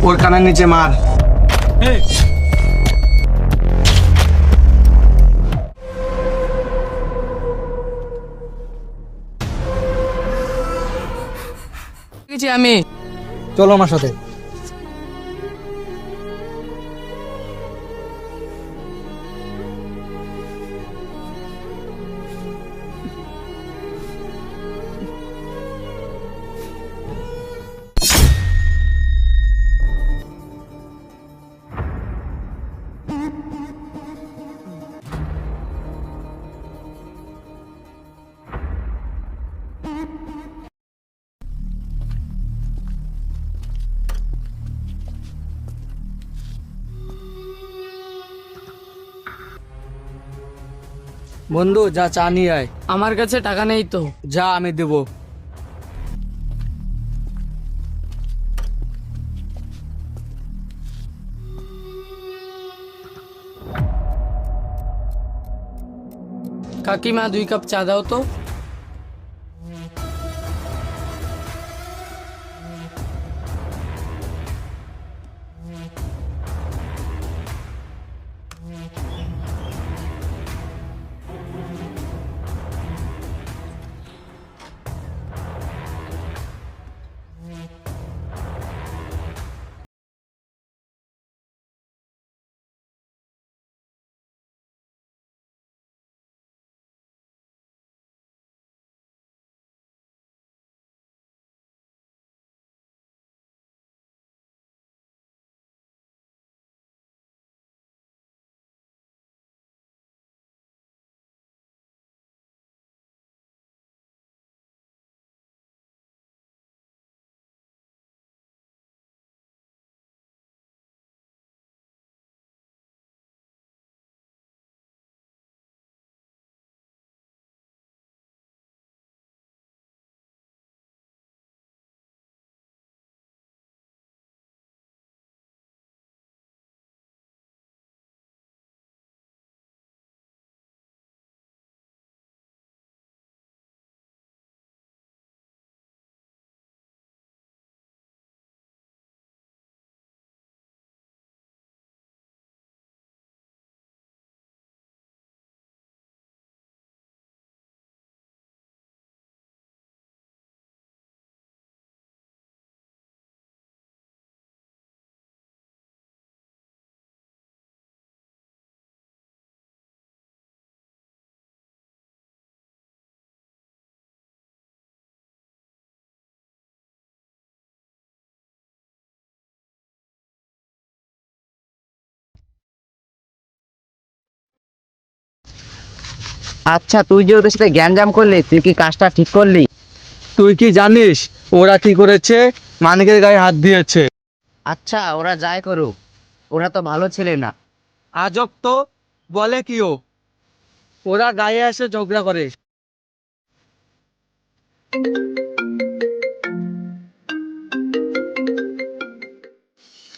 ওর কানের নিচে মার। আমি চলো আমার সাথে। বন্ধু যা চা নিয়ে আয়। আমার কাছে টাকা নেই তো। যা আমি দেবো। কাকিমা 2 কাপ চা দাও তো। আচ্ছা, তুই যে ওদের সাথে গ্যাঞ্জাম করলি, তুই কি কাজটা ঠিক করলি? তুই কি জানিস ওরা কি করেছে? মানিকের গায়ে হাত দিয়েছে। আচ্ছা, ওরা যাই করুক, ওরা তো ভালো ছেলে না। আজব তো, বলে কি ও? ওরা গায়ে এসে ঝগড়া করে।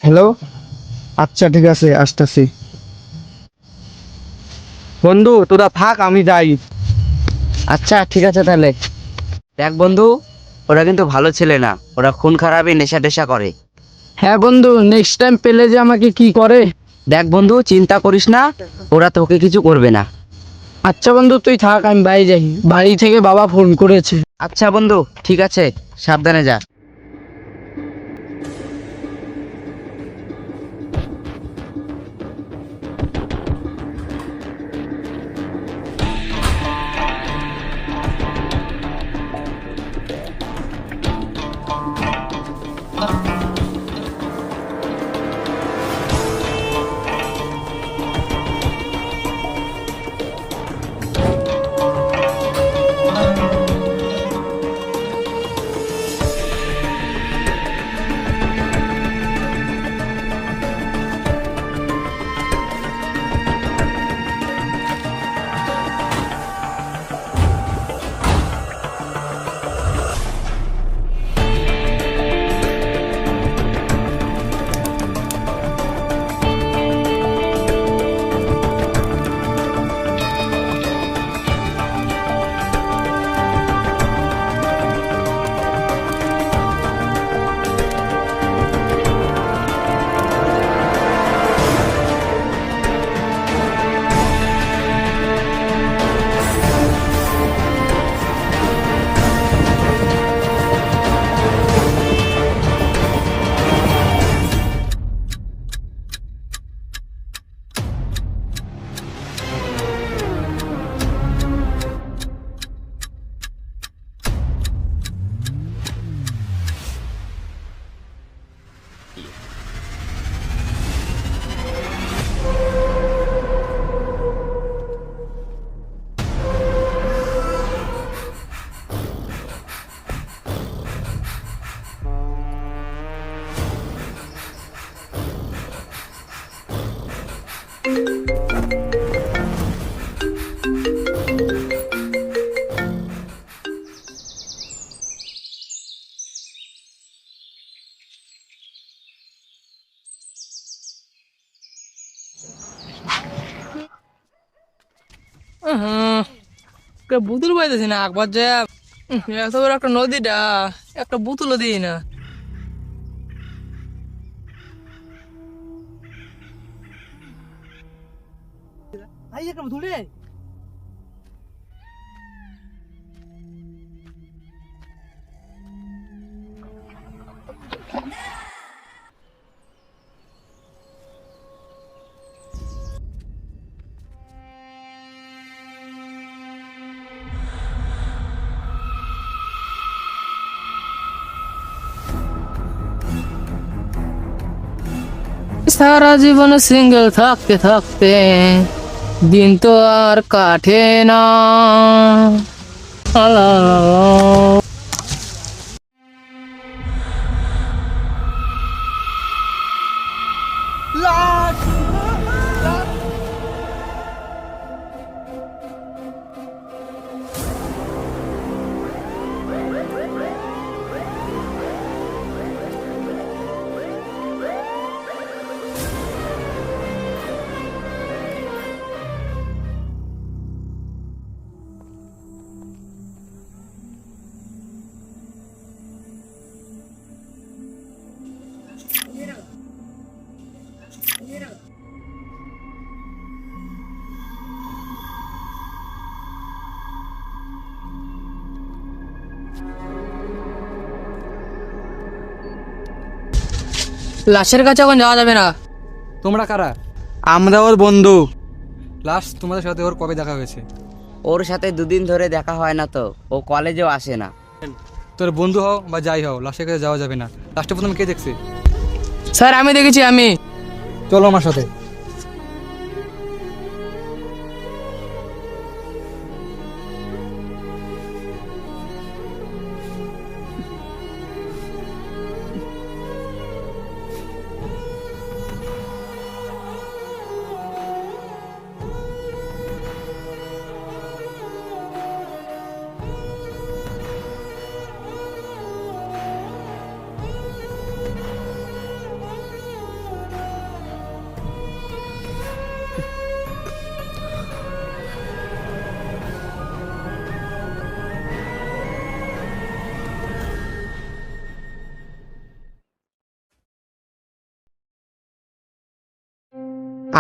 হ্যালো, আচ্ছা ঠিক আছে, আসতেছি। বন্ধু তোরা থাক, আমি যাই। আচ্ছা ঠিক আছে তাহলে। দেখ বন্ধু, ওরা কিন্তু ভালো ছেলে না, ওরা খুন খারাপি নেশা টেশা করে। হ্যাঁ বন্ধু, নেক্সট টাইম পেলে যে আমাকে কি করে। দেখ বন্ধু, চিন্তা করিস না, ওরা তোকে কিছু করবে না। আচ্ছা বন্ধু তুই থাক, আমি বাড়ি যাই, বাড়ি থেকে বাবা ফোন করেছে। আচ্ছা বন্ধু, ঠিক আছে, সাবধানে যা। একটা বুতুল পাইতেছি না একবার যে এত বড় একটা নদীটা একটা বুতুলও দিই না। সারা জীবন সিঙ্গেল থাকতে থাকতে দিন তো আর কাটে না। আলা। লাশের কাছে এখন যাওয়া যাবে না। তোমরা কারা? আমরা ওর বন্ধু। লাস্ট তোমাদের সাথে ওর কবে দেখা হয়েছে? ওর সাথে দুদিন ধরে দেখা হয় না তো, ও কলেজেও আসে না। তোর বন্ধু হও বা যাই হও, লাশের কাছে যাওয়া যাবে না। লাস্টে প্রথমে কে দেখছে? স্যার আমি দেখেছি। আমি চলো আমার সাথে।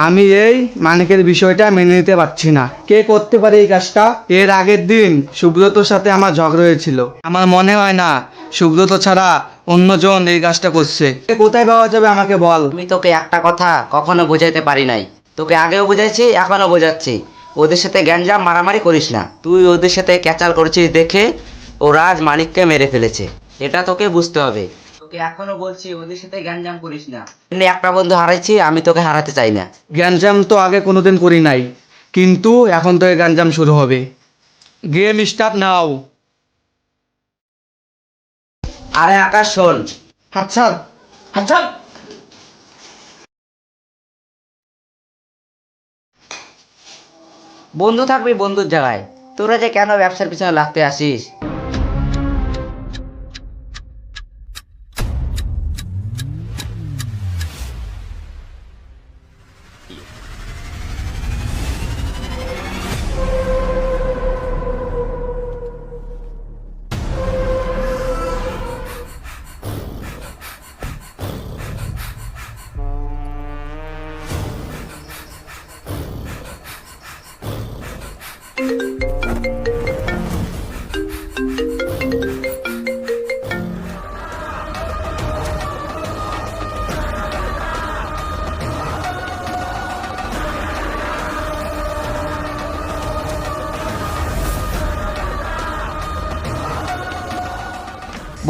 আমি এই মানিকের বিষয়টা মেনে নিতে পারছি না। কে করতে পারে এই কাজটা? এর আগের দিন সুব্রতর সাথে আমার ঝগড়া হয়েছিল। আমার মনে হয় না সুব্রত ছাড়া অন্যজন এই কাজটা করছে। এ কোথায় পাওয়া যাবে আমাকে বল। আমি তোকে একটা কথা কখনো বোঝাইতে পারি নাই, তোকে আগেও বোঝাইছি এখনো বোঝাচ্ছি। ওদের সাথে গ্যাঞ্জাম মারামারি করিস না। তুই ওদের সাথে ক্যাচাল করছিস দেখে ওরা আজ মানিককে মেরে ফেলেছে, এটা তোকে বুঝতে হবে। তোকে এখনো বলছি ওদের সাথে গ্যাঞ্জাম করিস না। এমনি একটা বন্ধু হারাইছি, আমি তোকে হারাতে চাই না। গ্যাঞ্জাম তো আগে কোনোদিন করি নাই, কিন্তু এখন থেকে গ্যাঞ্জাম শুরু হবে। Game start now. আরে আকাশ শোন। আচ্ছা আচ্ছা। বন্ধু থাকবি বন্ধুর জায়গায়, তোরা যে কেন ব্যবসার পিছনে লাগতে আসিস?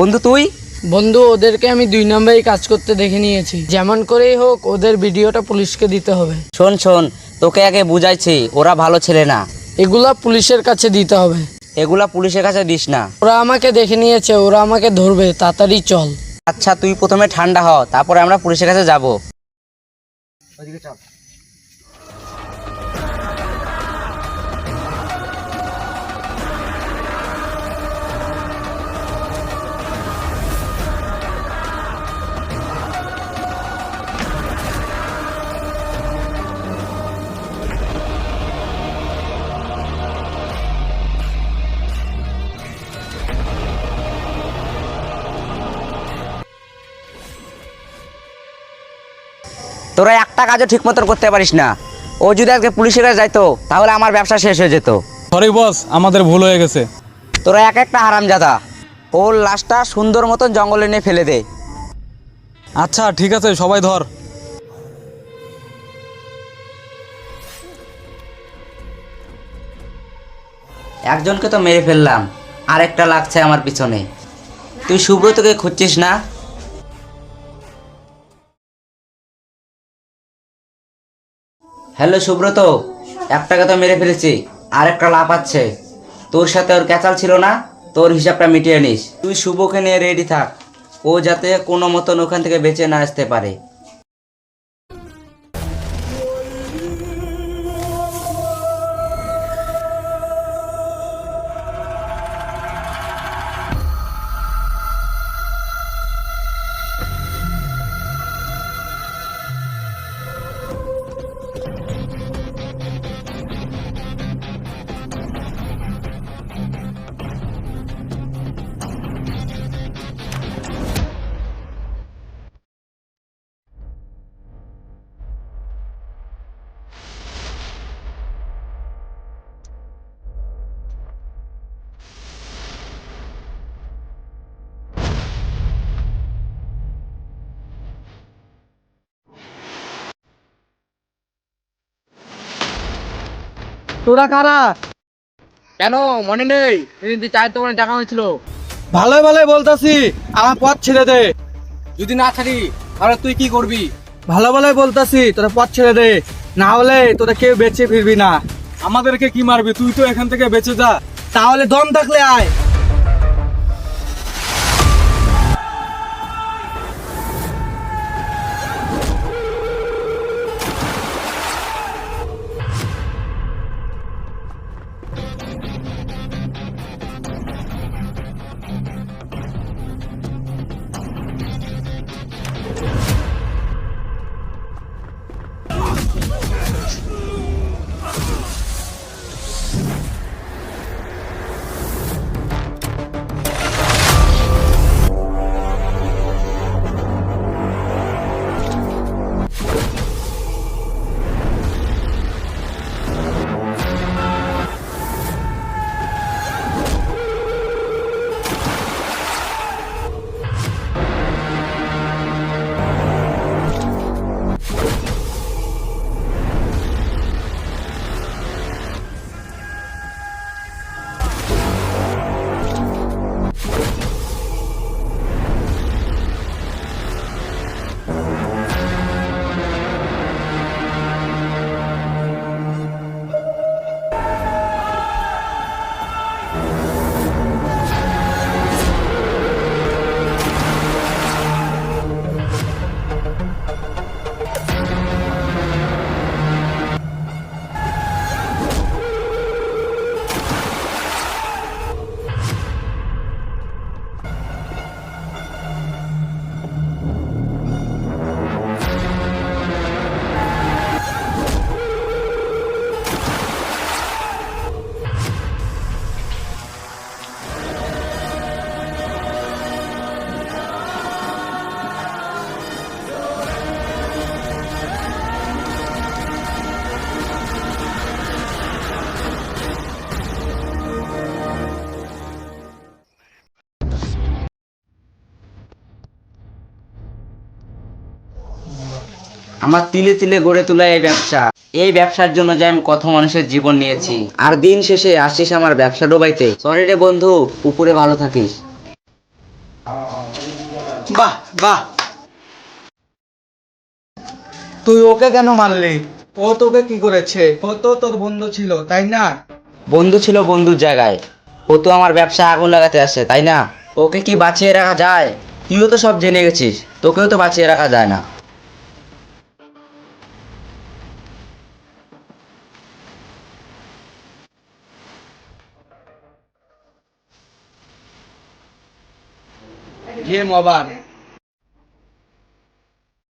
বন্ধু তুই? বন্ধু ওদেরকে আমি 2 নম্বরেই কাজ করতে দেখে নিয়েছি। যেমন করেই হোক ওদের ভিডিওটা পুলিশকে দিতে হবে। শোন শোন, তোকে আগে বুঝাইছি, ওরা ভালো ছেলে না। এগুলা পুলিশের কাছে দিতে হবে। এগুলা পুলিশের কাছে দিস না। ওরা আমাকে দেখে নিয়েছে, ওরা আমাকে ধরবে, তাড়াতাড়ি চল। আচ্ছা তুই প্রথমে ঠান্ডা হ, তারপরে আমরা পুলিশের কাছে যাব। তোরা একটা কাজও ঠিক মতন করতে পারিস না। ও যদি আজকে পুলিশের কাছে যাইতো তাহলে আমার ব্যবসা শেষ হয়ে যেত। সরি বস, আমাদের ভুল হয়ে গেছে। তোরা এক একটা হারামজাদা। ওর লাশটা সুন্দর মতন জঙ্গলে নিয়ে ফেলে দে। আচ্ছা ঠিক আছে, সবাই ধর। একজনকে তো মেরে ফেললাম, আরেকটা লাগছে আমার পিছনে। তুই সুব্রতকে খুঁজছিস না? হ্যালো সুব্রত, একটাকে তো মেরে ফেলেছি, আরেকটা লাফাচ্ছে। তোর সাথে ওর ক্যাচাল ছিল না, তোর হিসাবটা মিটিয়ে নিস। তুই শুভকে নিয়ে রেডি থাক, ও যাতে কোনো মতন ওখান থেকে বেঁচে না আসতে পারে। তোরা কারা? কেন মনে নেই সেদিন চায়ের দোকানে দেখা হয়েছিল? ভালোই ভালোই বলতাছি, আমার পথ ছেড়ে দে। যদি না ছাড়ি তাহলে তুই কি করবি? ভালো ভালোই বলতাছি, তোরা পথ ছেড়ে দে, না হলে তোরা কেউ বেঁচে ফিরবি না। আমাদেরকে কি মারবি? তুই তো এখান থেকে বেঁচে যা। তাহলে দম থাকলে আয়। আমার তিলে তিলে গড়ে তোলা এই ব্যবসা, এই ব্যবসার জন্য যে আমি কত মানুষের জীবন নিয়েছি, আর দিন শেষে আসিস আমার ব্যবসা ডোবাইতে। সরি রে বন্ধু, উপরে ভালো থাকিস। বাহ বাহ, তুই ওকে কেন মারলি? ও তোকে কি করেছে? ও তো তোর বন্ধু ছিল, তাই না? বন্ধু ছিল বন্ধুর জায়গায়, ও তো আমার ব্যবসা আগুন লাগাতে আসছে, তাই না? ওকে কি বাঁচিয়ে রাখা যায়? তুইও তো সব জেনে গেছিস, তোকেও তো বাঁচিয়ে রাখা যায় না। Game over.